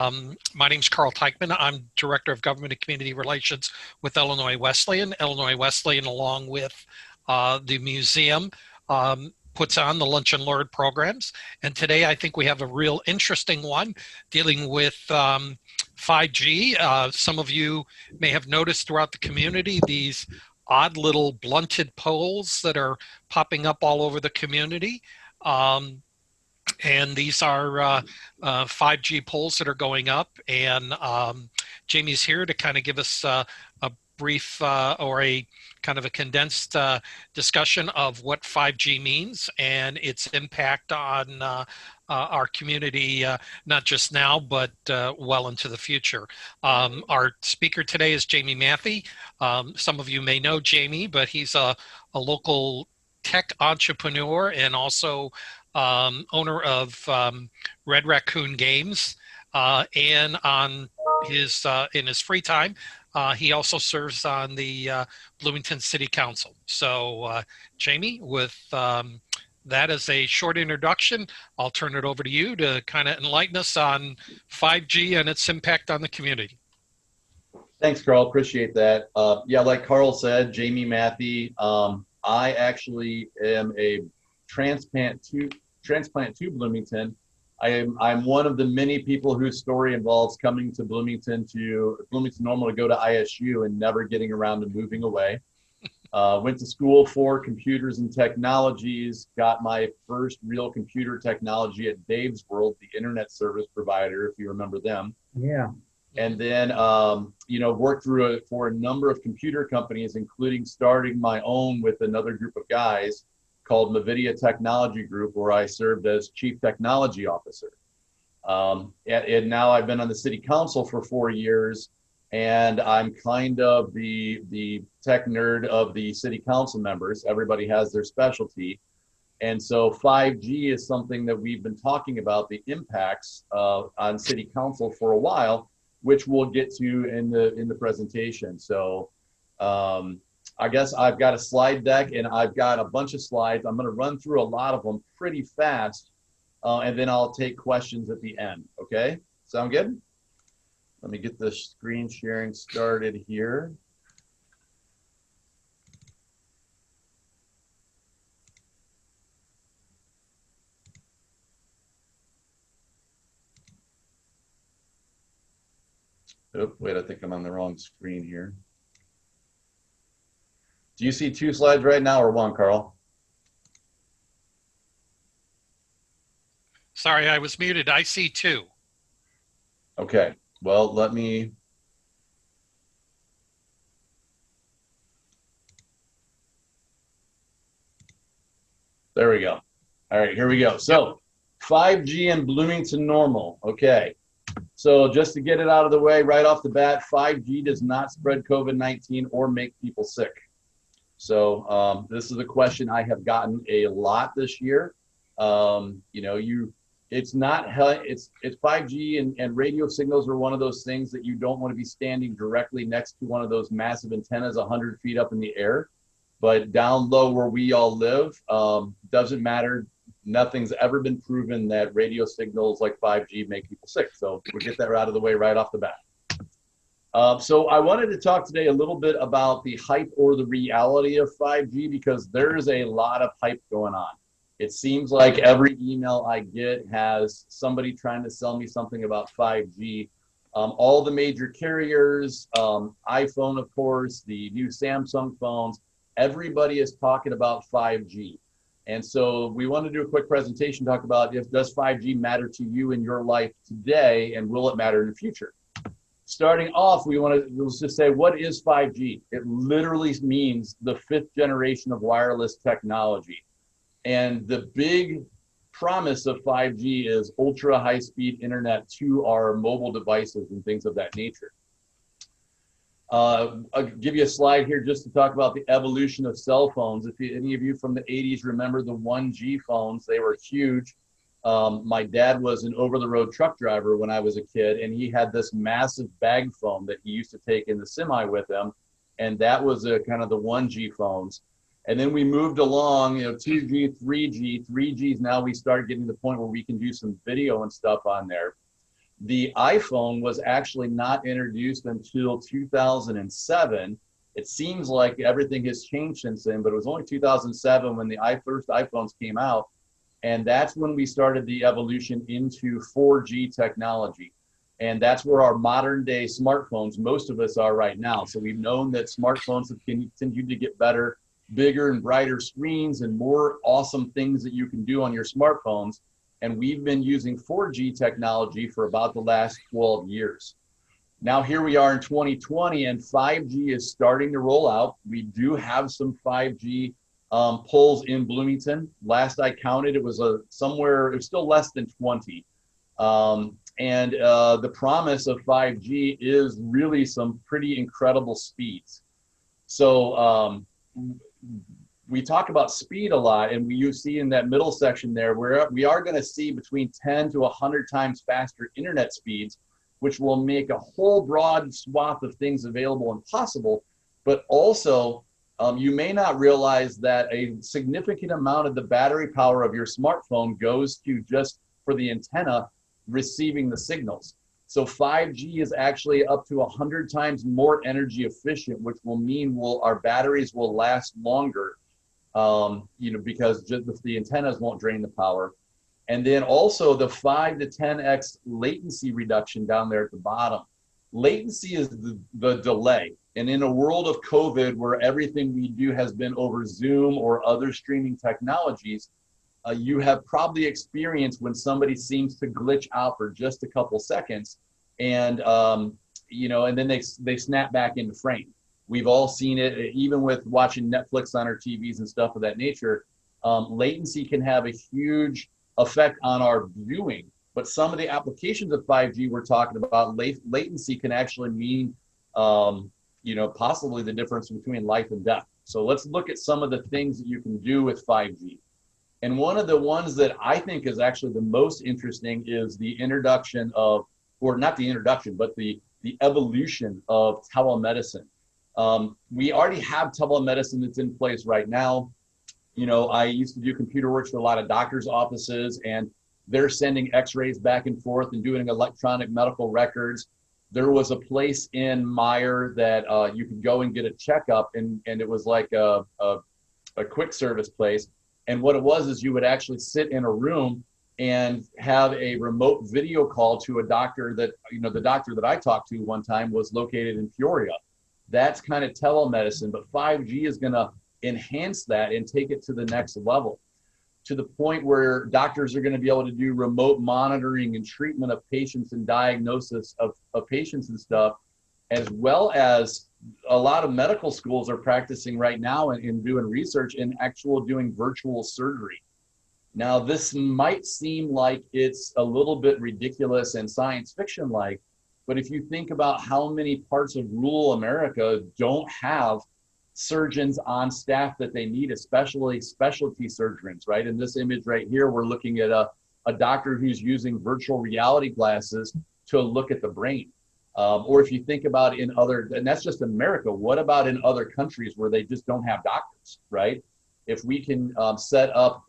My name's Carl Teichman. I'm Director of Government and Community Relations with Illinois Wesleyan. Illinois Wesleyan, along with the museum, puts on the Lunch and Learn programs. And today I think we have a real interesting one dealing with 5G. Some of you may have noticed throughout the community these odd little blunted poles that are popping up all over the community. And these are 5G poles that are going up. And Jamie's here to kind of give us a brief or a kind of a condensed discussion of what 5G means and its impact on our community, not just now, but well into the future. Our speaker today is Jamie Mathy. Some of you may know Jamie, but he's a local tech entrepreneur and also owner of Red Raccoon Games, and on his in his free time, he also serves on the Bloomington City Council. So, Jamie, with that as a short introduction, I'll turn it over to you to kind of enlighten us on 5G and its impact on the community. Thanks, Carl. Appreciate that. Yeah, like Carl said, Jamie Mathy. I actually am a transplant to Bloomington. I'm one of the many people whose story involves coming to Bloomington-Normal to go to ISU and never getting around to moving away. Went to school for computers and technologies, got my first real computer technology at Dave's World, the internet service provider, if you remember them. Yeah. And then, worked for a number of computer companies, including starting my own with another group of guys called Mavidea Technology Group, where I served as Chief Technology Officer. And now I've been on the City Council for 4 years, and I'm kind of the tech nerd of the City Council members. Everybody has their specialty. And so 5G is something that we've been talking about, the impacts on City Council for a while, which we'll get to in the presentation. So I guess I've got a slide deck and I've got a bunch of slides. I'm going to run through a lot of them pretty fast, and then I'll take questions at the end. Okay, sound good? Let me get the screen sharing started here. Oh, wait, I think I'm on the wrong screen here. Do you see 2 slides right now or 1, Carl? Sorry, I was muted. I see 2. Okay, well, let me. There we go. All right, here we go. So 5G and Bloomington-Normal. Okay, so just to get it out of the way right off the bat, 5G does not spread COVID-19 or make people sick. So this is a question I have gotten a lot this year. It's 5G and radio signals are one of those things that you don't want to be standing directly next to one of those massive antennas 100 feet up in the air. But down low where we all live, doesn't matter. Nothing's ever been proven that radio signals like 5G make people sick. So we'll get that out of the way right off the bat. So I wanted to talk today a little bit about the hype or the reality of 5G, because there's a lot of hype going on. It seems like every email I get has somebody trying to sell me something about 5G. All the major carriers, iPhone, of course, the new Samsung phones, everybody is talking about 5G. And so we want to do a quick presentation, talk about does 5G matter to you in your life today, and will it matter in the future? Starting off, we'll just say, what is 5G? It literally means the 5th generation of wireless technology. And the big promise of 5G is ultra high-speed internet to our mobile devices and things of that nature. I'll give you a slide here just to talk about the evolution of cell phones. If any of you from the 80s remember the 1G phones, they were huge. My dad was an over-the-road truck driver when I was a kid, and he had this massive bag phone that he used to take in the semi with him, and that was kind of the 1G phones. And then we moved along, 2G, 3G. 3Gs, now we started getting to the point where we can do some video and stuff on there. The iPhone was actually not introduced until 2007. It seems like everything has changed since then, but it was only 2007 when the first iPhones came out. And that's when we started the evolution into 4G technology. And that's where our modern day smartphones, most of us are right now. So we've known that smartphones have continued to get better, bigger and brighter screens and more awesome things that you can do on your smartphones. And we've been using 4G technology for about the last 12 years. Now here we are in 2020 and 5G is starting to roll out. We do have some 5G poles in Bloomington. Last I counted, it was somewhere, it was still less than 20. The promise of 5G is really some pretty incredible speeds. So we talk about speed a lot, and you see in that middle section there, where we are going to see between 10 to 100 times faster internet speeds, which will make a whole broad swath of things available and possible. But also, you may not realize that a significant amount of the battery power of your smartphone goes to just for the antenna receiving the signals. So 5G is actually up to 100 times more energy efficient, which will mean our batteries will last longer, because just the antennas won't drain the power. And then also the 5 to 10x latency reduction down there at the bottom. Latency is the delay. And in a world of COVID, where everything we do has been over Zoom or other streaming technologies, you have probably experienced when somebody seems to glitch out for just a couple seconds, and and then they snap back into frame. We've all seen it, even with watching Netflix on our TVs and stuff of that nature. Latency can have a huge effect on our viewing, but some of the applications of 5G we're talking about, latency can actually mean, possibly the difference between life and death. So let's look at some of the things that you can do with 5G. And one of the ones that I think is actually the most interesting is the introduction of, or not the introduction, but the evolution of telemedicine. We already have telemedicine that's in place right now. I used to do computer work for a lot of doctors' offices, and they're sending x-rays back and forth and doing electronic medical records. There was a place in Meyer that you could go and get a checkup, and it was like a quick service place. And what it was is you would actually sit in a room and have a remote video call to a doctor that, the doctor that I talked to one time was located in Peoria. That's kind of telemedicine, but 5G is going to enhance that and take it to the next level, to the point where doctors are going to be able to do remote monitoring and treatment of patients and diagnosis of patients and stuff, as well as a lot of medical schools are practicing right now and doing research in doing virtual surgery. Now, this might seem like it's a little bit ridiculous and science fiction-like, but if you think about how many parts of rural America don't have surgeons on staff that they need, especially specialty surgeons, right? In this image right here, we're looking at a doctor who's using virtual reality glasses to look at the brain. Or if you think about in other, and that's just America, what about in other countries where they just don't have doctors, right? If we can set up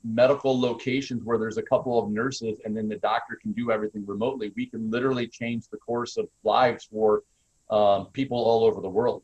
medical locations where there's a couple of nurses and then the doctor can do everything remotely, we can literally change the course of lives for people all over the world.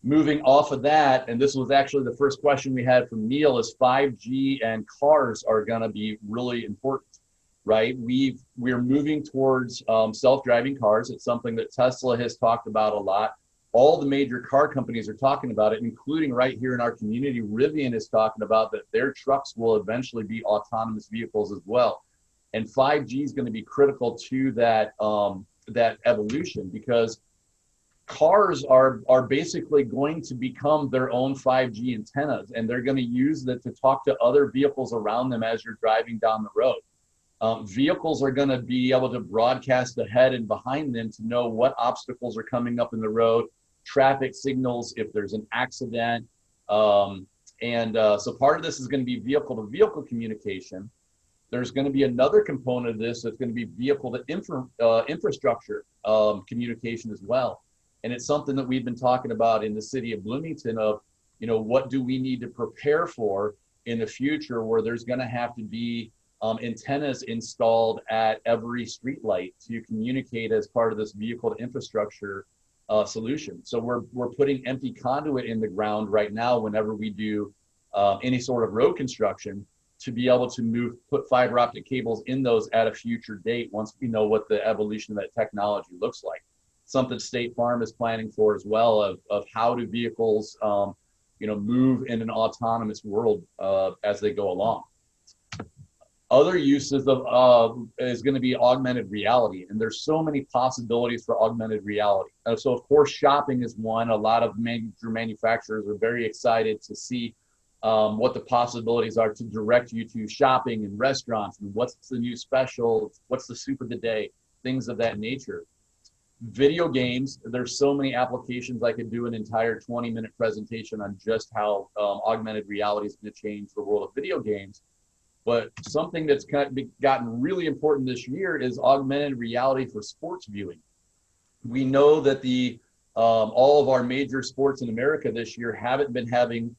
Moving off of that, and this was actually the first question we had from Neil, is 5G and cars are going to be really important, right? We're moving towards self-driving cars. It's something that Tesla has talked about a lot. All the major car companies are talking about it, including right here in our community. Rivian is talking about that their trucks will eventually be autonomous vehicles as well. And 5G is going to be critical to that evolution, because cars are basically going to become their own 5G antennas, and they're going to use that to talk to other vehicles around them as you're driving down the road. Vehicles are going to be able to broadcast ahead and behind them to know what obstacles are coming up in the road, traffic signals, if there's an accident. So part of this is going to be vehicle-to-vehicle communication. There's going to be another component of this that's going to be vehicle-to-infrastructure communication as well. And it's something that we've been talking about in the city of Bloomington of, what do we need to prepare for in the future, where there's going to have to be antennas installed at every streetlight to communicate as part of this vehicle to infrastructure solution. So we're putting empty conduit in the ground right now whenever we do any sort of road construction, to be able to put fiber optic cables in those at a future date once we know what the evolution of that technology looks like. Something State Farm is planning for as well, of how do vehicles move in an autonomous world as they go along. Other uses of is going to be augmented reality, and there's so many possibilities for augmented reality. So of course, shopping is one. A lot of major manufacturers are very excited to see what the possibilities are to direct you to shopping and restaurants, and what's the new special, what's the soup of the day, things of that nature. Video games, there's so many applications. I could do an entire 20-minute presentation on just how augmented reality is going to change the world of video games. But something that's gotten really important this year is augmented reality for sports viewing. We know that all of our major sports in America this year haven't been having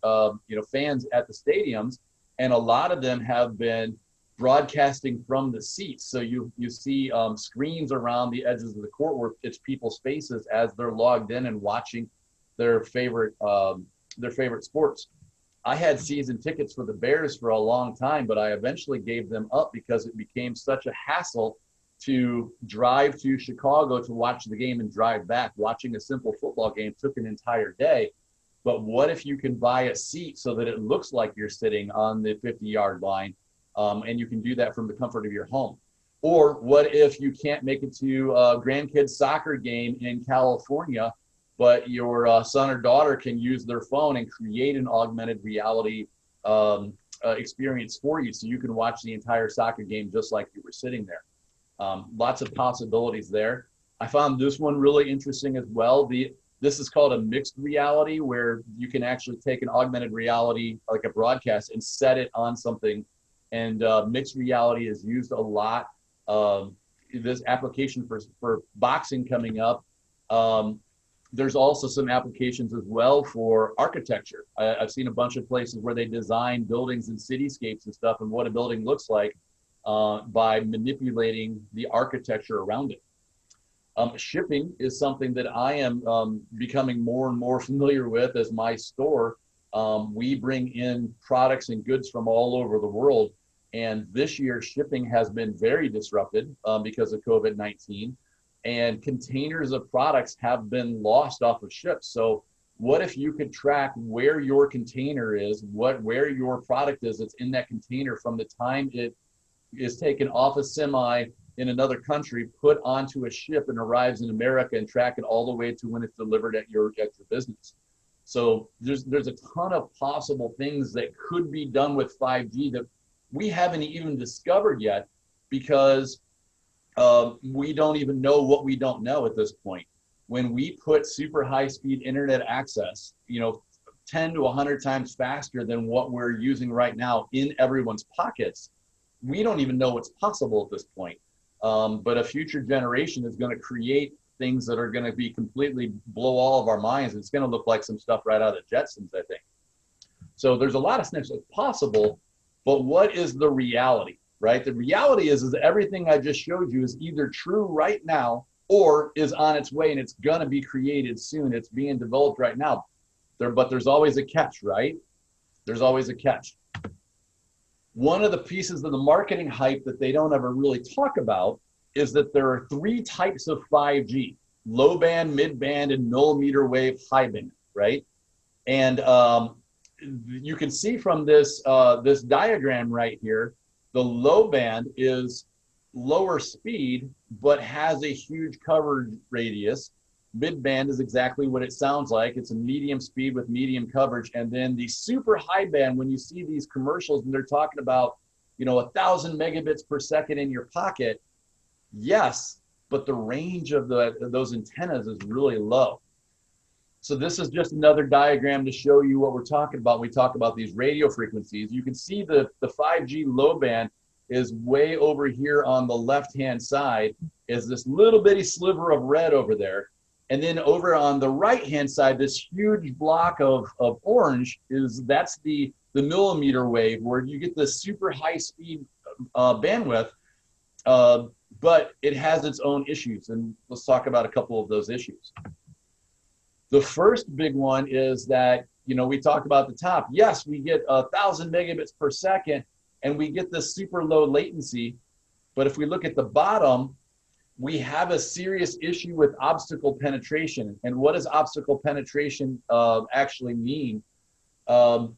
fans at the stadiums, and a lot of them have been broadcasting from the seats. So you see screens around the edges of the court where it's people's faces as they're logged in and watching their favorite sports. I had season tickets for the Bears for a long time, but I eventually gave them up because it became such a hassle to drive to Chicago to watch the game and drive back. Watching a simple football game took an entire day. But what if you can buy a seat so that it looks like you're sitting on the 50-yard line, and you can do that from the comfort of your home? Or what if you can't make it to a grandkids soccer game in California, but your son or daughter can use their phone and create an augmented reality experience for you, so you can watch the entire soccer game just like you were sitting there. Lots of possibilities there. I found this one really interesting as well. This is called a mixed reality, where you can actually take an augmented reality, like a broadcast, and set it on something. And mixed reality is used a lot. This application for boxing coming up. There's also some applications as well for architecture. I've seen a bunch of places where they design buildings and cityscapes and stuff, and what a building looks like by manipulating the architecture around it. Shipping is something that I am becoming more and more familiar with as my store. We bring in products and goods from all over the world, and this year shipping has been very disrupted because of COVID-19. And containers of products have been lost off of ships. So what if you could track where your container is, where your product is that's in that container from the time it is taken off a semi in another country, put onto a ship, and arrives in America, and track it all the way to when it's delivered at your business. So there's a ton of possible things that could be done with 5G that we haven't even discovered yet, because we don't even know what we don't know at this point. When we put super high speed internet access, 10 to 100 times faster than what we're using right now in everyone's pockets, we don't even know what's possible at this point. But a future generation is going to create things that are going to be completely blow all of our minds. It's going to look like some stuff right out of the Jetsons, I think. So there's a lot of stuff that's possible, but what is the reality? Right? The reality is everything I just showed you is either true right now or is on its way, and it's going to be created soon. It's being developed right now. But there's always a catch, right? There's always a catch. One of the pieces of the marketing hype that they don't ever really talk about is that there are 3 types of 5G: low band, mid band, and millimeter wave high band, right? And you can see from this diagram right here, the low band is lower speed, but has a huge coverage radius. Mid band is exactly what it sounds like. It's a medium speed with medium coverage. And then the super high band, when you see these commercials and they're talking about, 1,000 megabits per second in your pocket, yes, but the range of those antennas is really low. So this is just another diagram to show you what we're talking about. We talk about these radio frequencies. You can see the 5G low band is way over here on the left-hand side, is this little bitty sliver of red over there. And then over on the right-hand side, this huge block of orange that's the millimeter wave, where you get the super high speed bandwidth, but it has its own issues. And let's talk about a couple of those issues. The first big one is that, we talked about the top. Yes, we get 1,000 megabits per second, and we get this super low latency. But if we look at the bottom, we have a serious issue with obstacle penetration. And what does obstacle penetration actually mean? And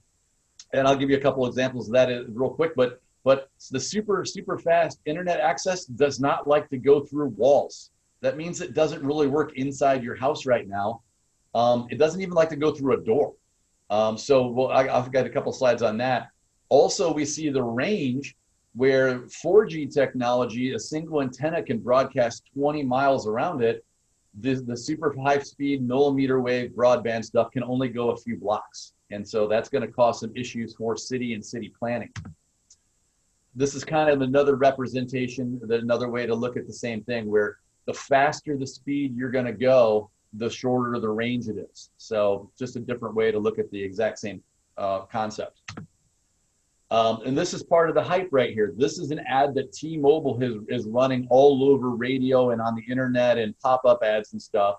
I'll give you a couple examples of that real quick. But the super fast internet access does not like to go through walls. That means it doesn't really work inside your house right now. It doesn't even like to go through a door. I've got a couple slides on that. Also, we see the range where 4G technology, a single antenna can broadcast 20 miles around it. The super high speed millimeter wave broadband stuff can only go a few blocks. And so that's going to cause some issues for city and city planning. This is kind of another representation, another way to look at the same thing, where the faster the speed you're going to go, the shorter the range it is. So just a different way to look at the exact same concept. And this is part of the hype right here. This is an ad that T-Mobile is running all over radio and on the internet and pop-up ads and stuff,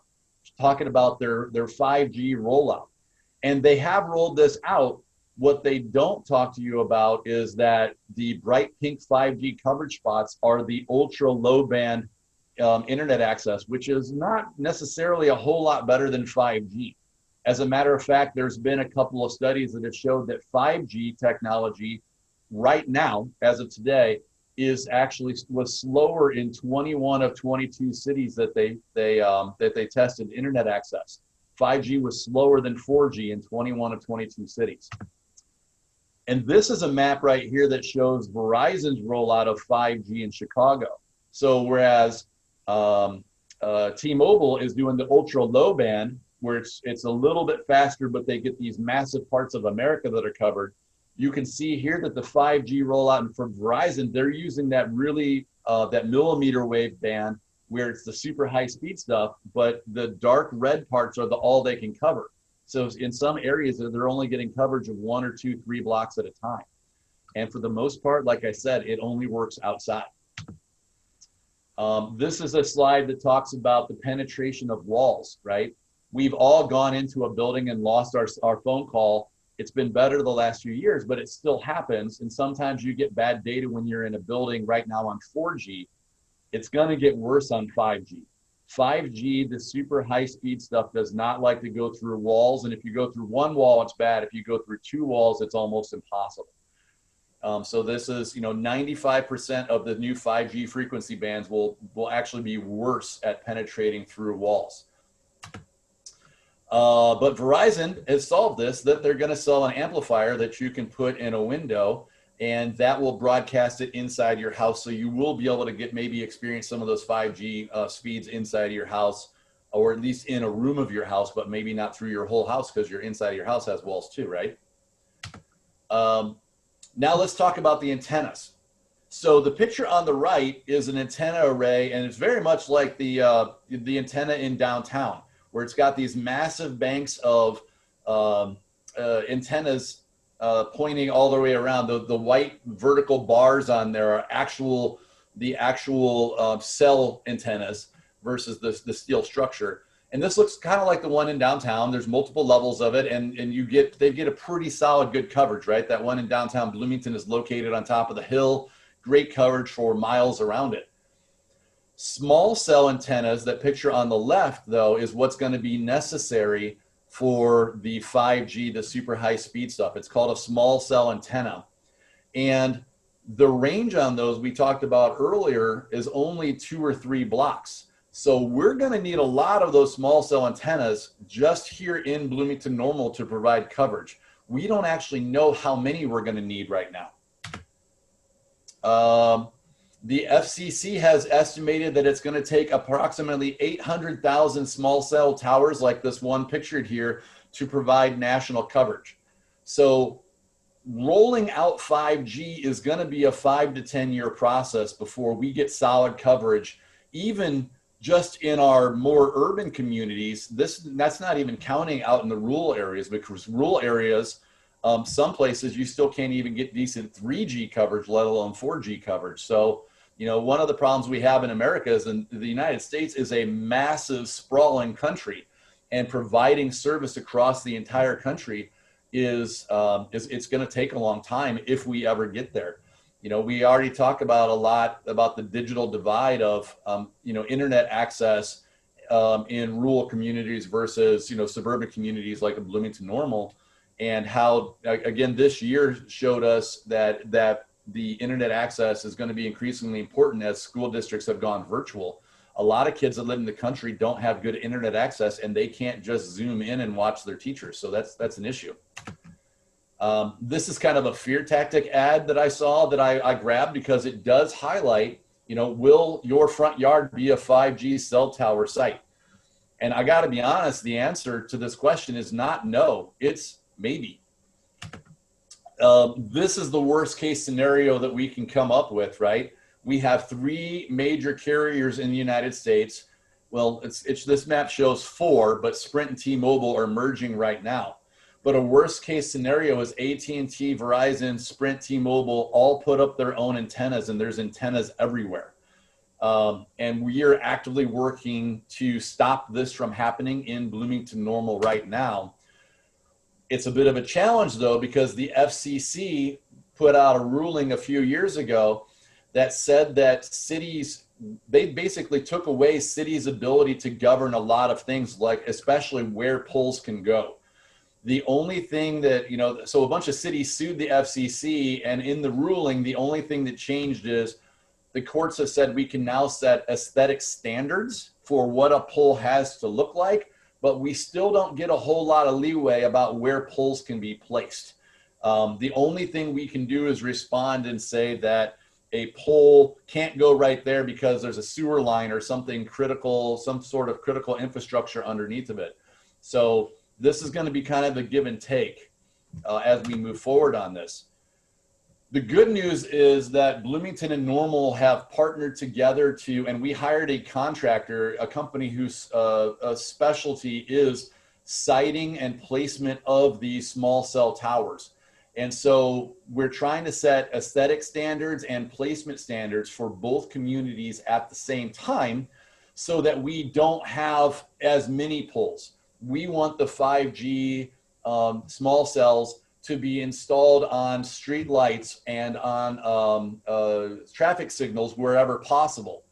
talking about their 5G rollout. And they have rolled this out. What they don't talk to you about is that the bright pink 5G coverage spots are the ultra low band internet access, which is not necessarily a whole lot better than 5G. As a matter of fact, there's been a couple of studies that have showed that 5G technology right now, as of today, was slower in 21 of 22 cities that they tested internet access. 5G was slower than 4G in 21 of 22 cities. And this is a map right here that shows Verizon's rollout of 5G in Chicago. So whereas T-Mobile is doing the ultra low band, where it's a little bit faster, but they get these massive parts of America that are covered. You can see here that the 5G rollout, and for Verizon, they're using that really that millimeter wave band where it's the super high speed stuff, but the dark red parts are all they can cover. So in some areas, they're only getting coverage of 1 or 2, 3 blocks at a time. And for the most part, like I said, it only works outside. This is a slide that talks about the penetration of walls, right? We've all gone into a building and lost our phone call. It's been better the last few years, but it still happens. And sometimes you get bad data when you're in a building right now on 4G. It's going to get worse on 5G. 5G, the super high speed stuff, does not like to go through walls. And if you go through one wall, it's bad. If you go through 2 walls, it's almost impossible. So this is, 95% of the new 5G frequency bands will actually be worse at penetrating through walls. But Verizon has solved this, that they're going to sell an amplifier that you can put in a window, and that will broadcast it inside your house. So you will be able to maybe experience some of those 5G speeds inside of your house, or at least in a room of your house, but maybe not through your whole house, because your inside of your house has walls too, right? Now let's talk about the antennas. So the picture on the right is an antenna array, and it's very much like the antenna in downtown, where it's got these massive banks of antennas pointing all the way around. The white vertical bars on there are the actual cell antennas versus the steel structure. And this looks kind of like the one in downtown. There's multiple levels of it, and they get a pretty solid, good coverage, right? That one in downtown Bloomington is located on top of the hill. Great coverage for miles around it. Small cell antennas, that picture on the left, though, is what's going to be necessary for the 5G, the super high speed stuff. It's called a small cell antenna. And the range on those we talked about earlier is only 2 or 3 blocks. So we're going to need a lot of those small cell antennas just here in Bloomington-Normal to provide coverage. We don't actually know how many we're going to need right now. The FCC has estimated that it's going to take approximately 800,000 small cell towers like this one pictured here to provide national coverage. So rolling out 5G is going to be a 5 to 10 year process before we get solid coverage, even just in our more urban communities. That's not even counting out in the rural areas, because rural areas, Some places you still can't even get decent 3G coverage, let alone 4G coverage. So, you know, one of the problems we have in America is in the United States is a massive sprawling country, and providing service across the entire country is it's going to take a long time if we ever get there. You know, we already talk about a lot about the digital divide of, you know, internet access in rural communities versus, you know, suburban communities like a Bloomington-Normal, and how, again, this year showed us that the internet access is going to be increasingly important as school districts have gone virtual. A lot of kids that live in the country don't have good internet access, and they can't just zoom in and watch their teachers. So that's an issue. This is kind of a fear tactic ad that I saw that I grabbed because it does highlight, you know, will your front yard be a 5G cell tower site? And I got to be honest, the answer to this question is not no, it's maybe. This is the worst case scenario that we can come up with, right? We have 3 major carriers in the United States. Well, this map shows 4, but Sprint and T-Mobile are merging right now. But a worst case scenario is AT&T, Verizon, Sprint, T-Mobile all put up their own antennas, and there's antennas everywhere. And we are actively working to stop this from happening in Bloomington-Normal right now. It's a bit of a challenge, though, because the FCC put out a ruling a few years ago that said that cities, they basically took away cities' ability to govern a lot of things, like especially where poles can go. The only thing that, you know, so a bunch of cities sued the FCC, and in the ruling, the only thing that changed is the courts have said we can now set aesthetic standards for what a pole has to look like, but we still don't get a whole lot of leeway about where poles can be placed. The only thing we can do is respond and say that a pole can't go right there because there's a sewer line or something critical, some sort of critical infrastructure underneath of it. So this is going to be kind of a give and take as we move forward on this. The good news is that Bloomington and Normal have partnered together and we hired a contractor, a company whose specialty is siting and placement of these small cell towers. And so we're trying to set aesthetic standards and placement standards for both communities at the same time so that we don't have as many poles. We want the 5G small cells to be installed on street lights and on traffic signals wherever possible.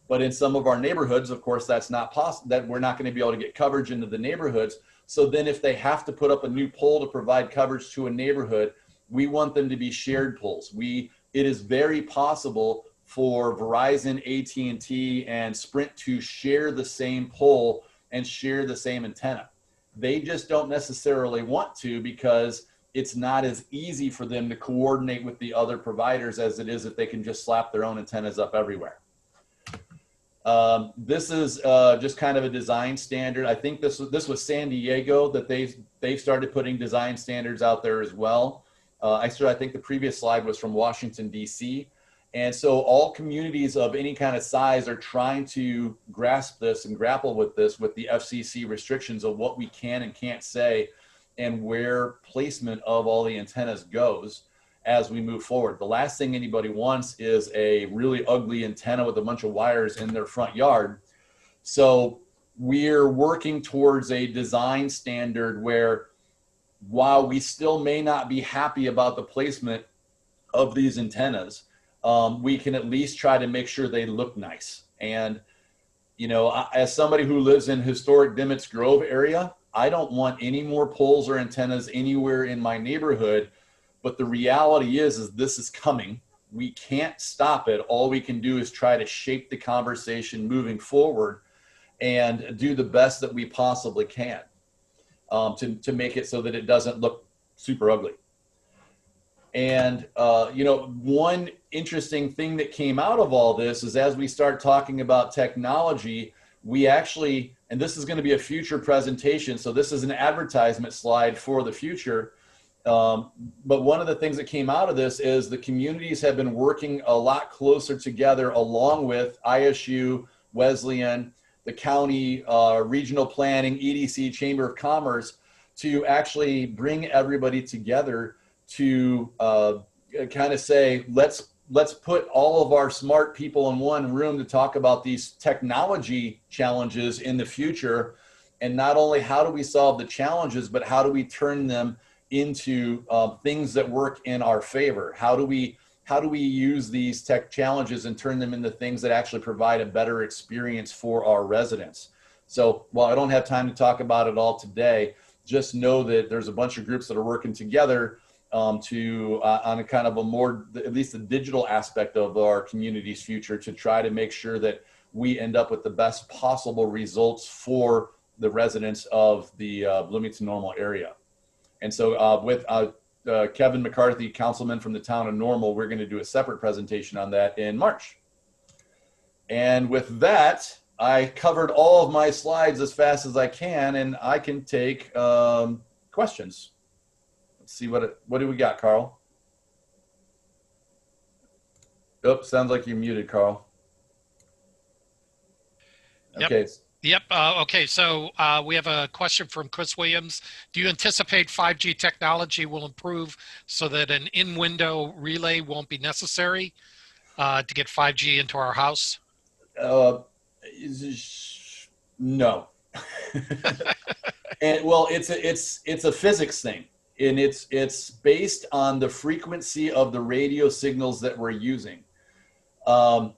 But in some of our neighborhoods, of course, that's not possible, that we're not going to be able to get coverage into the neighborhoods. So then if they have to put up a new pole to provide coverage to a neighborhood, we want them to be shared poles. It is very possible for Verizon, AT&T, and Sprint to share the same pole and share the same antenna. They just don't necessarily want to because it's not as easy for them to coordinate with the other providers as it is if they can just slap their own antennas up everywhere. This is just kind of a design standard. I think this was San Diego that they've started putting design standards out there as well. I think the previous slide was from Washington, D.C. And so all communities of any kind of size are trying to grasp this and grapple with this, with the FCC restrictions of what we can and can't say and where placement of all the antennas goes as we move forward. The last thing anybody wants is a really ugly antenna with a bunch of wires in their front yard. So we're working towards a design standard where, while we still may not be happy about the placement of these antennas, we can at least try to make sure they look nice. And, you know, as somebody who lives in historic Dimmitt's Grove area, I don't want any more poles or antennas anywhere in my neighborhood. But the reality is this is coming. We can't stop it. All we can do is try to shape the conversation moving forward and do the best that we possibly can to make it so that it doesn't look super ugly. And, you know, one interesting thing that came out of all this is as we start talking about technology, we actually, and this is going to be a future presentation, so this is an advertisement slide for the future. But one of the things that came out of this is the communities have been working a lot closer together along with ISU, Wesleyan, the county, regional planning, EDC, Chamber of Commerce, to actually bring everybody together to kind of say, let's put all of our smart people in one room to talk about these technology challenges in the future. And not only how do we solve the challenges, but how do we turn them into things that work in our favor? How do we use these tech challenges and turn them into things that actually provide a better experience for our residents? So while I don't have time to talk about it all today, just know that there's a bunch of groups that are working together on a kind of a more, at least the digital aspect of our community's future, to try to make sure that we end up with the best possible results for the residents of the Bloomington-Normal area. And so with Kevin McCarthy, councilman from the town of Normal, we're going to do a separate presentation on that in March. And with that, I covered all of my slides as fast as I can, and I can take questions. Let's see, what do we got, Carl? Oops, sounds like you're muted, Carl. Okay. Yep. Okay, so we have a question from Chris Williams. Do you anticipate 5G technology will improve so that an in-window relay won't be necessary to get 5G into our house? No. And well, it's a physics thing, and it's based on the frequency of the radio signals that we're using.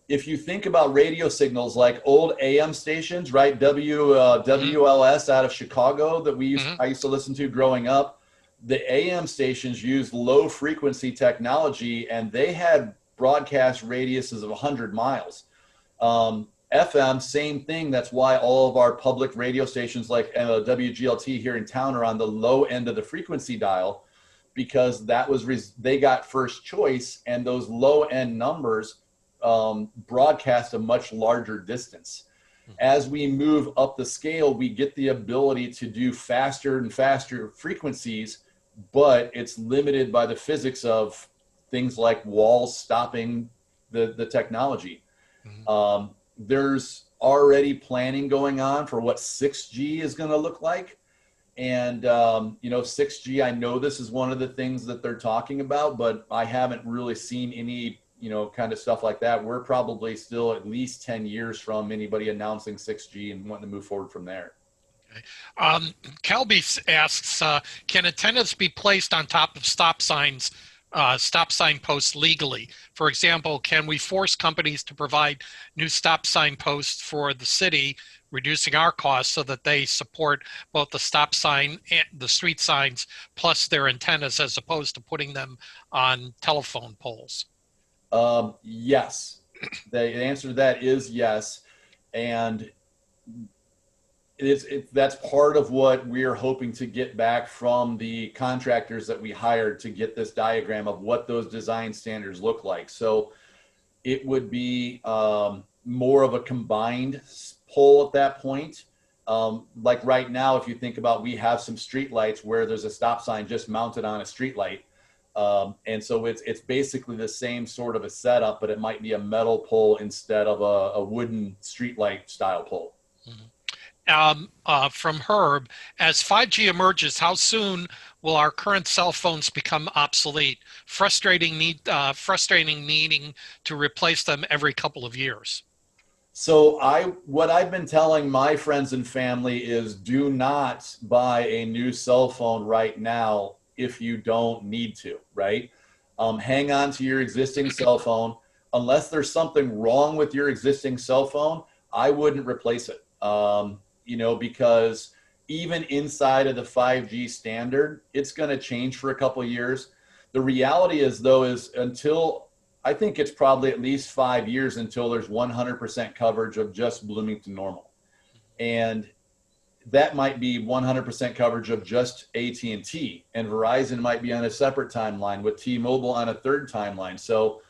If you think about radio signals like old AM stations, right? WLS out of Chicago that I used to listen to growing up. The AM stations used low frequency technology, and they had broadcast radiuses of 100 miles. FM, same thing. That's why all of our public radio stations like WGLT here in town are on the low end of the frequency dial, because that was they got first choice, and those low end numbers broadcast a much larger distance. As we move up the scale, we get the ability to do faster and faster frequencies, but it's limited by the physics of things like walls stopping the technology. There's already planning going on for what 6G is going to look like. And, 6G, I know this is one of the things that they're talking about, but I haven't really seen any, kind of stuff like that. We're probably still at least 10 years from anybody announcing 6G and wanting to move forward from there. Okay. Kelby asks, can antennas be placed on top of stop sign posts legally? For example, can we force companies to provide new stop sign posts for the city, reducing our costs so that they support both the stop sign and the street signs plus their antennas, as opposed to putting them on telephone poles? Yes. The answer to that is yes. And that's part of what we're hoping to get back from the contractors that we hired to get this diagram of what those design standards look like. So it would be more of a combined pole at that point. Like right now, if you think about, we have some street lights where there's a stop sign just mounted on a street light. And so it's basically the same sort of a setup, but it might be a metal pole instead of a wooden street light style pole. From Herb, as 5G emerges, how soon will our current cell phones become obsolete? Frustrating needing to replace them every couple of years. So what I've been telling my friends and family is, do not buy a new cell phone right now if you don't need to, right? Hang on to your existing cell phone. Unless there's something wrong with your existing cell phone, I wouldn't replace it. Because even inside of the 5G standard, it's going to change for a couple of years. The reality is, though, until, I think it's probably at least 5 years until there's 100% coverage of just Bloomington-Normal. And that might be 100% coverage of just AT&T, and Verizon might be on a separate timeline, with T-Mobile on a third timeline. So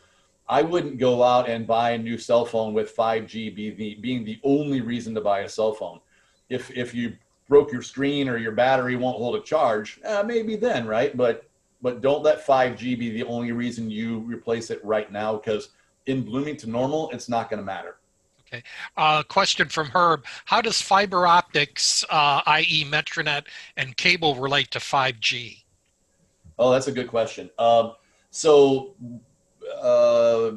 I wouldn't go out and buy a new cell phone with 5G being the only reason to buy a cell phone. If you broke your screen or your battery won't hold a charge, maybe then, right? But don't let 5G be the only reason you replace it right now, because in Bloomington-Normal, it's not going to matter. Okay. Question from Herb. How does fiber optics, i.e. Metronet and cable, relate to 5G? Oh, that's a good question. So uh,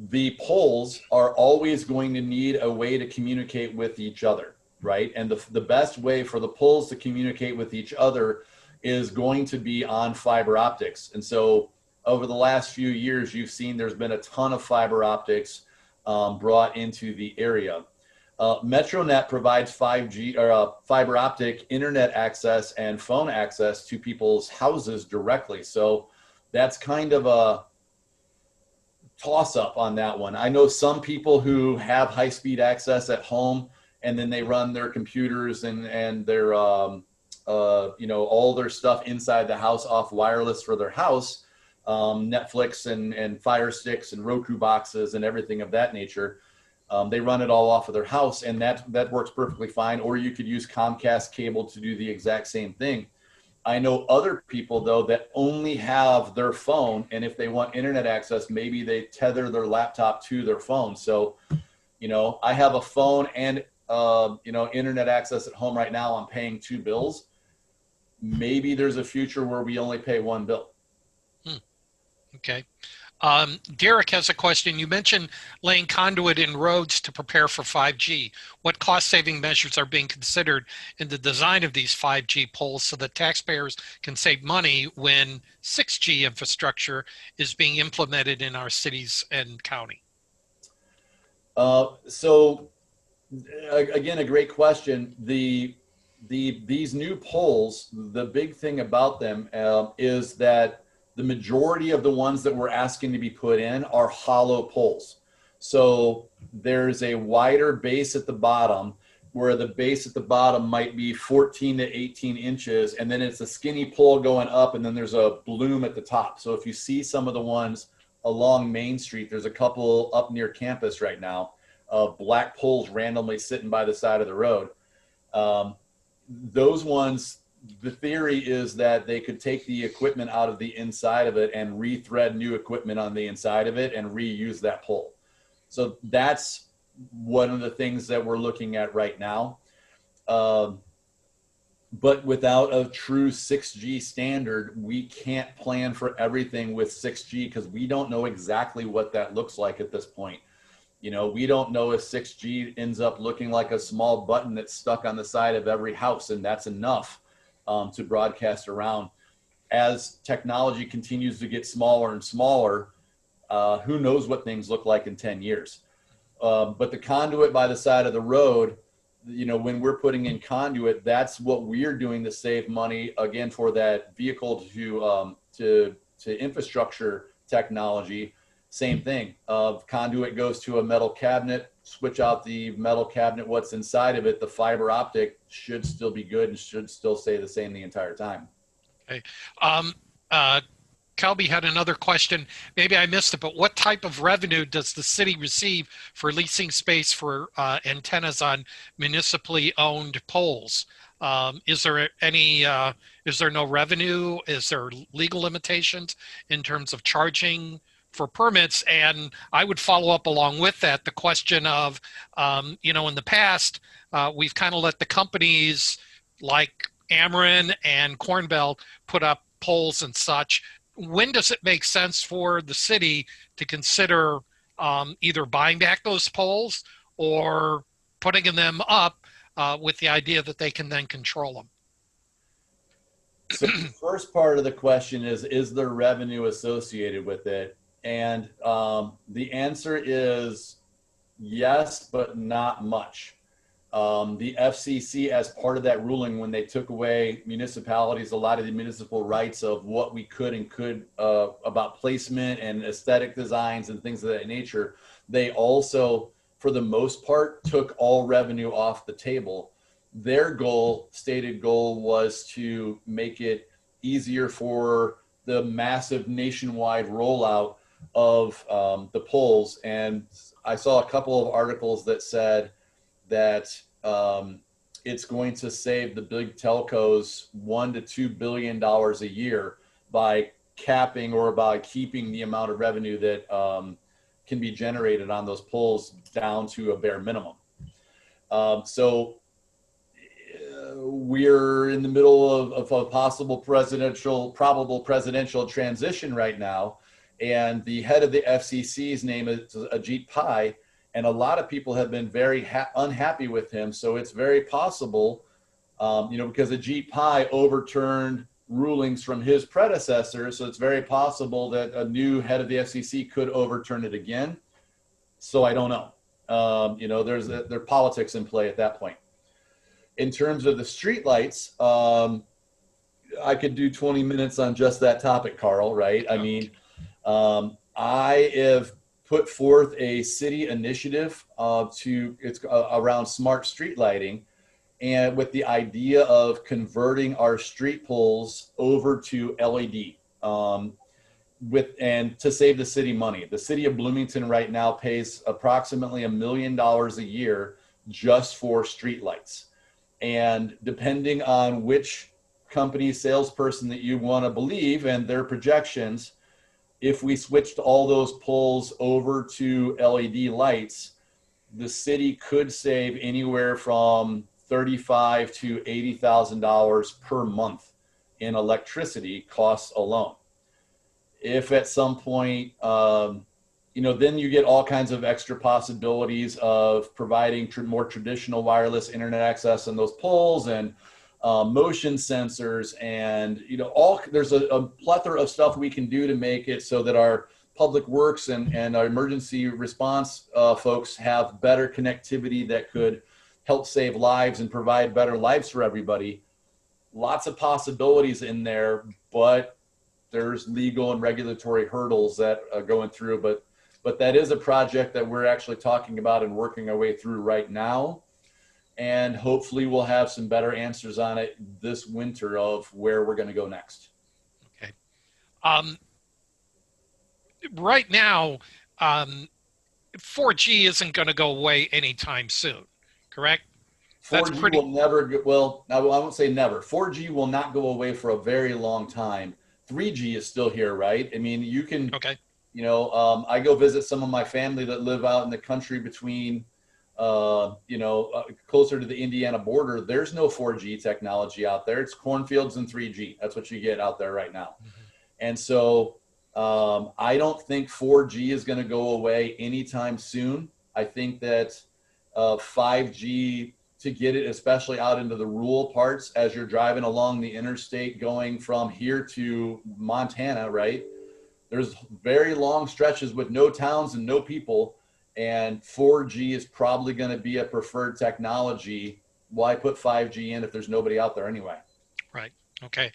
the poles are always going to need a way to communicate with each other, right? And the best way for the poles to communicate with each other is going to be on fiber optics. And so over the last few years, you've seen there's been a ton of fiber optics brought into the area. Metronet provides 5G or fiber optic internet access and phone access to people's houses directly. So that's kind of a toss up on that one. I know some people who have high speed access at home and then they run their computers and their all their stuff inside the house off wireless for their house, Netflix and Fire Sticks and Roku boxes and everything of that nature. They run it all off of their house, and that works perfectly fine. Or you could use Comcast cable to do the exact same thing. I know other people, though, that only have their phone, and if they want internet access, maybe they tether their laptop to their phone. So, I have a phone and, internet access at home right now. I'm paying 2 bills. Maybe there's a future where we only pay 1 bill. Okay. Derek has a question. You mentioned laying conduit in roads to prepare for 5G. What cost-saving measures are being considered in the design of these 5G poles so that taxpayers can save money when 6G infrastructure is being implemented in our cities and county? So again, a great question. These new poles, the big thing about them is that the majority of the ones that we're asking to be put in are hollow poles. So there's a wider base at the bottom where the base at the bottom might be 14 to 18 inches. And then it's a skinny pole going up and then there's a bloom at the top. So if you see some of the ones along Main Street, there's a couple up near campus right now of black poles randomly sitting by the side of the road. Those ones, the theory is that they could take the equipment out of the inside of it and rethread new equipment on the inside of it and reuse that pole. So that's one of the things that we're looking at right now. But without a true 6G standard, we can't plan for everything with 6G because we don't know exactly what that looks like at this point. We don't know if 6G ends up looking like a small button that's stuck on the side of every house and that's enough to broadcast around. As technology continues to get smaller and smaller, who knows what things look like in 10 years. But the conduit by the side of the road, when we're putting in conduit, that's what we're doing to save money, again, for that vehicle to infrastructure technology. Same thing. Conduit goes to a metal cabinet, switch out the metal cabinet, what's inside of it, the fiber optic should still be good and should still stay the same the entire time. Okay. Kelby had another question. Maybe I missed it, but what type of revenue does the city receive for leasing space for antennas on municipally owned poles? Is there no revenue? Is there legal limitations in terms of charging for permits? And I would follow up along with that, the question of, in the past, we've kind of let the companies like Ameren and Corn Belt put up poles and such. When does it make sense for the city to consider either buying back those poles or putting them up with the idea that they can then control them? So the first part of the question is there revenue associated with it? And the answer is yes, but not much. The FCC, as part of that ruling, when they took away municipalities, a lot of the municipal rights of what we could and could about placement and aesthetic designs and things of that nature, they also, for the most part, took all revenue off the table. Their stated goal was to make it easier for the massive nationwide rollout of the poles. And I saw a couple of articles that said that it's going to save the big telcos $1 to $2 billion a year by capping or by keeping the amount of revenue that can be generated on those poles down to a bare minimum. So we're in the middle of a possible probable presidential transition right now. And the head of the FCC's name is Ajit Pai. And a lot of people have been very unhappy with him. So it's very possible, because Ajit Pai overturned rulings from his predecessors. So it's very possible that a new head of the FCC could overturn it again. So I don't know. There are politics in play at that point. In terms of the streetlights, I could do 20 minutes on just that topic, Carl, right? I mean, I have put forth a city initiative around smart street lighting, and with the idea of converting our street poles over to LED, and to save the city money. The city of Bloomington right now pays approximately $1 million a year just for street lights. And depending on which company salesperson that you want to believe and their projections, if we switched all those poles over to LED lights, the city could save anywhere from $35,000 to $80,000 per month in electricity costs alone. If at some point, then you get all kinds of extra possibilities of providing more traditional wireless internet access on those poles, and motion sensors, and there's a plethora of stuff we can do to make it so that our public works and our emergency response folks have better connectivity that could help save lives and provide better lives for everybody. Lots of possibilities in there, but there's legal and regulatory hurdles that are going through. But that is a project that we're actually talking about and working our way through right now. And hopefully we'll have some better answers on it this winter of where we're going to go next. Okay. Right now, 4G isn't going to go away anytime soon, correct? 4G will never go, well, I won't say never. 4G will not go away for a very long time. 3G is still here, right? I mean, you can, okay. I go visit some of my family that live out in the country between, closer to the Indiana border. There's no 4G technology out there. It's cornfields and 3G. That's what you get out there right now. Mm-hmm. And so I don't think 4G is going to go away anytime soon. I think that 5G, to get it, especially out into the rural parts, as you're driving along the interstate going from here to Montana, right? There's very long stretches with no towns and no people, and 4G is probably going to be a preferred technology. Why put 5G in if there's nobody out there anyway? Right. Okay.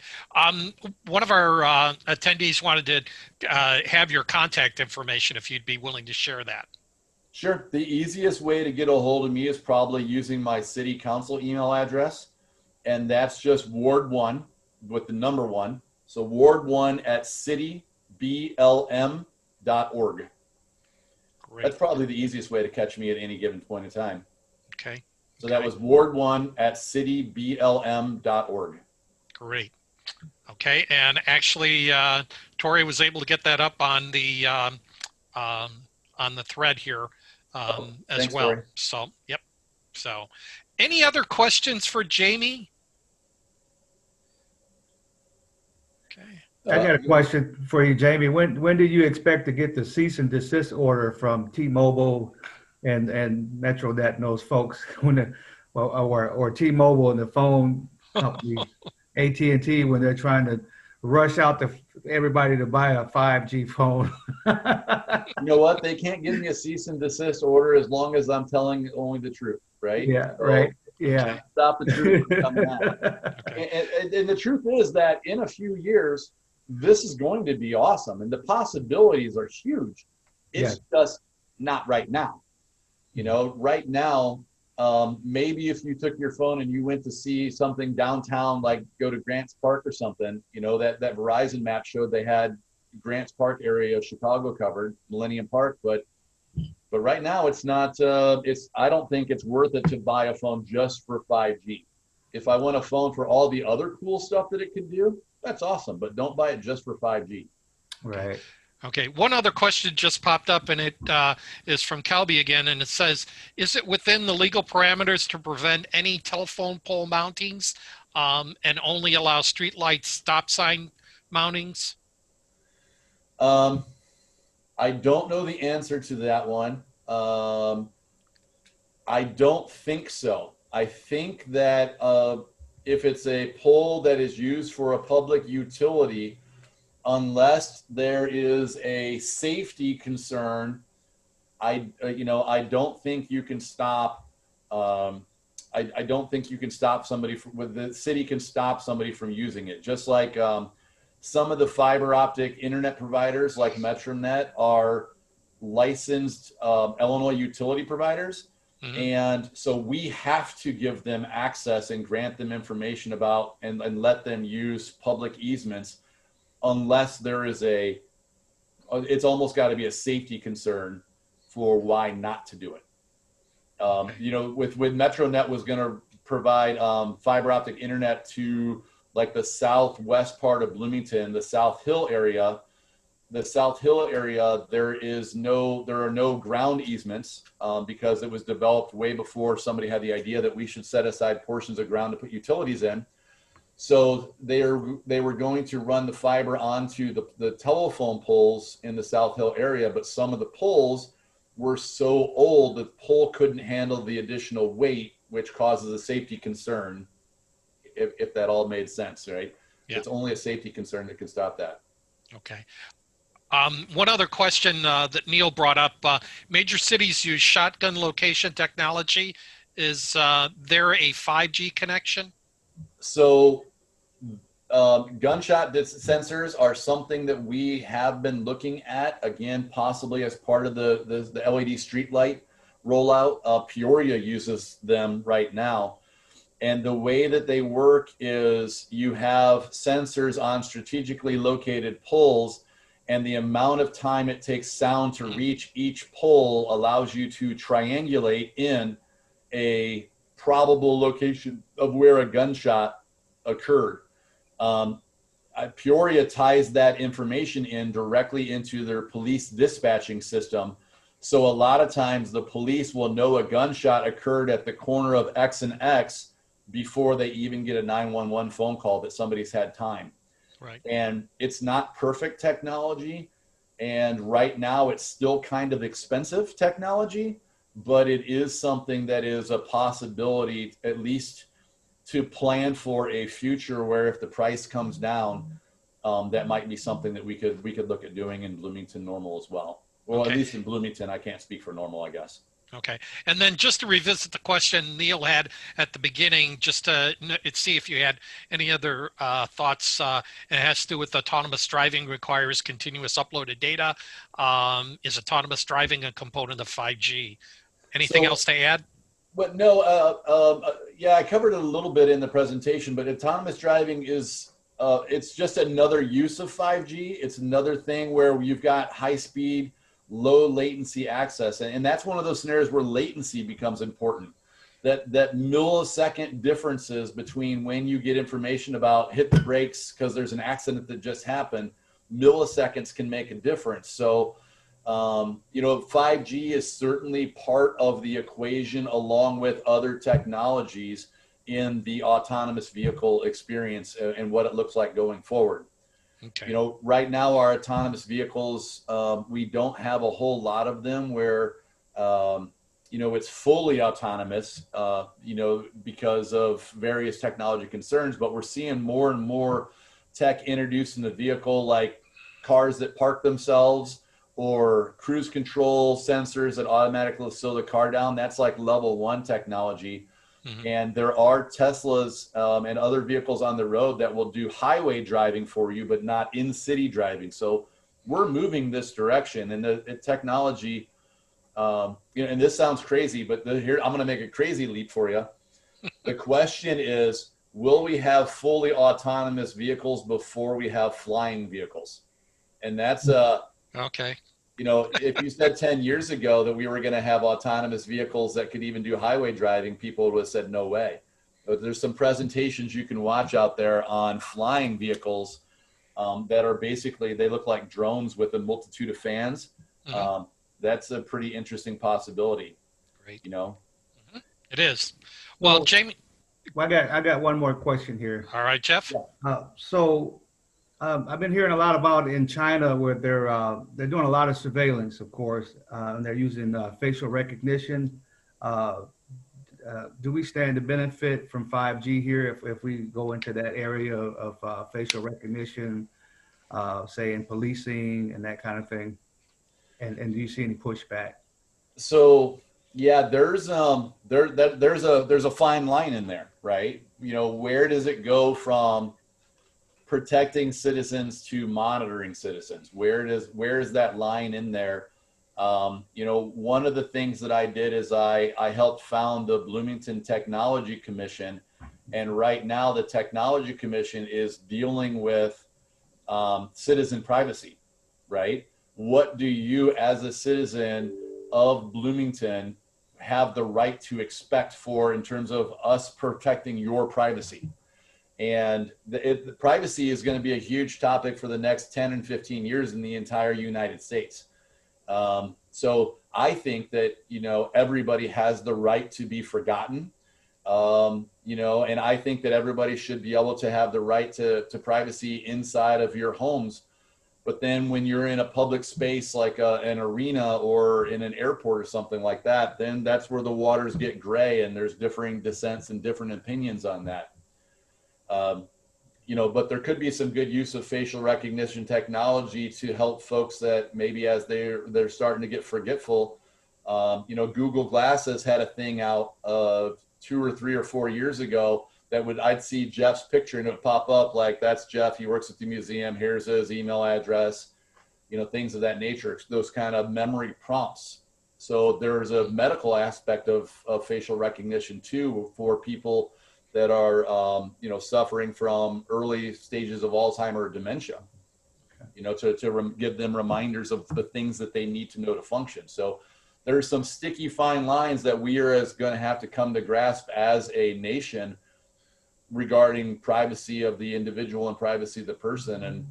One of our attendees wanted to have your contact information if you'd be willing to share that. Sure. The easiest way to get a hold of me is probably using my city council email address. And that's just Ward 1 with the number 1. So Ward 1 at cityblm.org. Great. That's probably the easiest way to catch me at any given point in time. Okay. So that was Ward 1 at cityblm.org. Great. Okay. And actually, Tori was able to get that up on the thread here as thanks, well. Tori. So, yep. So, any other questions for Jamie? Okay. I got a question for you, Jamie. When do you expect to get the cease and desist order from T-Mobile and MetroNet and those folks, or T-Mobile and the phone companies, AT&T, when they're trying to rush out to everybody to buy a 5G phone? You know what? They can't give me a cease and desist order as long as I'm telling only the truth, right? Yeah, so, right. Yeah. Stop the truth from coming out. And the truth is that in a few years, this is going to be awesome. And the possibilities are huge. It's just not right now. Right now, maybe if you took your phone and you went to see something downtown, like go to Grants Park or something, that Verizon map showed they had Grants Park area of Chicago covered, Millennium Park, but right now it's not, I don't think it's worth it to buy a phone just for 5G. If I want a phone for all the other cool stuff that it can do, that's awesome, but don't buy it just for 5G. Right. Okay, one other question just popped up, and it is from Calby again, and it says, is it within the legal parameters to prevent any telephone pole mountings and only allow street lights, stop sign mountings? Um, I don't know the answer to that one. I don't think so. I think that if it's a pole that is used for a public utility, unless there is a safety concern, I don't think you can stop. I don't think you can stop somebody from, the city can stop somebody from using it. Just like some of the fiber optic internet providers, like Metronet, are licensed Illinois utility providers. Mm-hmm. And so we have to give them access and grant them information about and let them use public easements unless there is it's almost got to be a safety concern for why not to do it. With Metronet was going to provide fiber optic internet to like the southwest part of Bloomington, the South Hill area. The South Hill area, there are no ground easements because it was developed way before somebody had the idea that we should set aside portions of ground to put utilities in. So they were going to run the fiber onto the telephone poles in the South Hill area, but some of the poles were so old that the pole couldn't handle the additional weight, which causes a safety concern, if that all made sense, right? Yeah. It's only a safety concern that can stop that. Okay. One other question that Neil brought up, major cities use shotgun location technology. Is there a 5G connection? So gunshot sensors are something that we have been looking at, again, possibly as part of the LED streetlight rollout. Peoria uses them right now. And the way that they work is you have sensors on strategically located poles, and the amount of time it takes sound to reach each pole allows you to triangulate in a probable location of where a gunshot occurred. Peoria ties that information in directly into their police dispatching system. So a lot of times the police will know a gunshot occurred at the corner of X and X before they even get a 911 phone call that somebody's had time. Right. And it's not perfect technology. And right now it's still kind of expensive technology, but it is something that is a possibility, at least to plan for a future where if the price comes down, that might be something that we could look at doing in Bloomington-Normal as well. Well, okay. At least in Bloomington, I can't speak for Normal, I guess. Okay. And then just to revisit the question Neil had at the beginning, just to see if you had any other thoughts. It has to do with autonomous driving requires continuous uploaded data. Is autonomous driving a component of 5G? Anything else to add? But no, yeah, I covered it a little bit in the presentation, but autonomous driving is, it's just another use of 5G. It's another thing where you've got high speed, low latency access. And that's one of those scenarios where latency becomes important. That millisecond differences between when you get information about hit the brakes because there's an accident that just happened, milliseconds can make a difference. So, 5G is certainly part of the equation along with other technologies in the autonomous vehicle experience and what it looks like going forward. Okay. Right now our autonomous vehicles, we don't have a whole lot of them where, it's fully autonomous, because of various technology concerns, but we're seeing more and more tech introduced in the vehicle, like cars that park themselves or cruise control sensors that automatically slow the car down. That's like level 1 technology. Mm-hmm. And there are Teslas and other vehicles on the road that will do highway driving for you, but not in-city driving. So we're moving this direction, and the technology, and this sounds crazy, but here I'm going to make a crazy leap for you. The question is, will we have fully autonomous vehicles before we have flying vehicles? And that's okay. If you said 10 years ago that we were going to have autonomous vehicles that could even do highway driving, people would have said, no way. But there's some presentations you can watch out there on flying vehicles that are basically, they look like drones with a multitude of fans. Mhm. That's a pretty interesting possibility, Great. you know? Mhm. It is. Well, So Jamie, well, I got one more question here. all right, Jeff. Yeah. I've been hearing a lot about in China where they're doing a lot of surveillance, of course, and they're using facial recognition. Uh, do we stand to benefit from 5G here if we go into that area of facial recognition, say in policing and that kind of thing? And do you see any pushback? So yeah, there's a fine line in there, right? You know, where does it go from protecting citizens to monitoring citizens? Where is that line in there? You know, one of the things that I did is I helped found the Bloomington Technology Commission, and right now the Technology Commission is dealing with citizen privacy, right? What do you, as a citizen of Bloomington, have the right to expect for in terms of us protecting your privacy? And the privacy is going to be a huge topic for the next 10 and 15 years in the entire United States. So I think that, you know, everybody has the right to be forgotten. You know, and I think that everybody should be able to have the right to privacy inside of your homes. But then when you're in a public space like an arena or in an airport or something like that, then that's where the waters get gray and there's differing dissents and different opinions on that. You know, but there could be some good use of facial recognition technology to help folks that maybe as they're starting to get forgetful. You know, Google Glasses had a thing out 2 or 3 or 4 years ago that I'd see Jeff's picture and it would pop up like, that's Jeff, he works at the museum, here's his email address, you know, things of that nature, those kind of memory prompts. So there's a medical aspect of facial recognition too for people that are, you know, suffering from early stages of Alzheimer or dementia, you know, to give them reminders of the things that they need to know to function. So there's some sticky fine lines that we are going to have to come to grasp as a nation regarding privacy of the individual and privacy of the person. And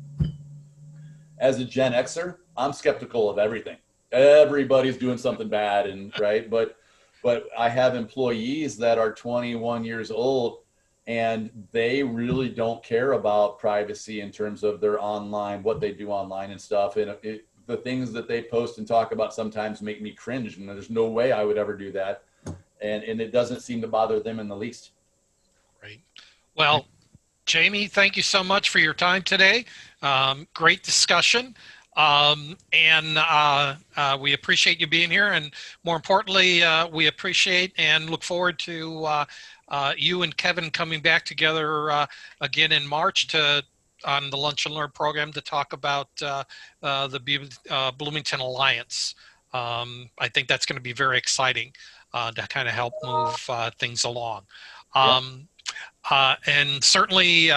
as a Gen Xer, I'm skeptical of everything. Everybody's doing something bad, and right, but I have employees that are 21 years old and they really don't care about privacy in terms of their online, what they do online and stuff. And the things that they post and talk about sometimes make me cringe, and there's no way I would ever do that. And it doesn't seem to bother them in the least. Great. Well, Jamie, thank you so much for your time today. Great discussion. We appreciate you being here. And more importantly, we appreciate and look forward to you and Kevin coming back together again in March on the Lunch and Learn program to talk about the Bloomington Alliance. I think that's going to be very exciting to kind of help move things along. And certainly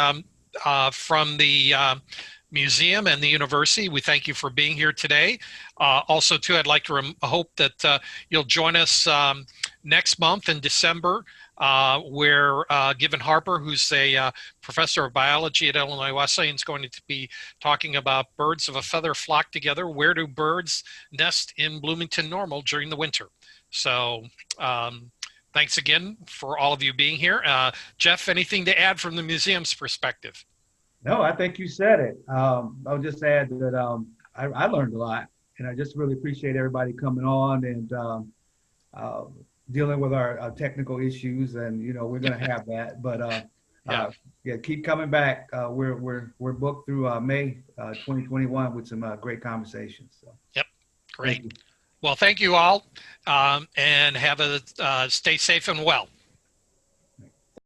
from the museum and the university, we thank you for being here today. Also, too, I'd like to hope that you'll join us next month in December, where Given Harper, who's a professor of biology at Illinois Wesleyan, is going to be talking about birds of a feather flock together. Where do birds nest in Bloomington-Normal during the winter? So thanks again for all of you being here. Jeff, anything to add from the museum's perspective? No, I think you said it. I'll just add that I learned a lot, and I just really appreciate everybody coming on and dealing with our technical issues. And you know, we're going to have that, but yeah, keep coming back. We're booked through May 2021 with some great conversations. So. Yep, great. Well, thank you all, and have a stay safe and well.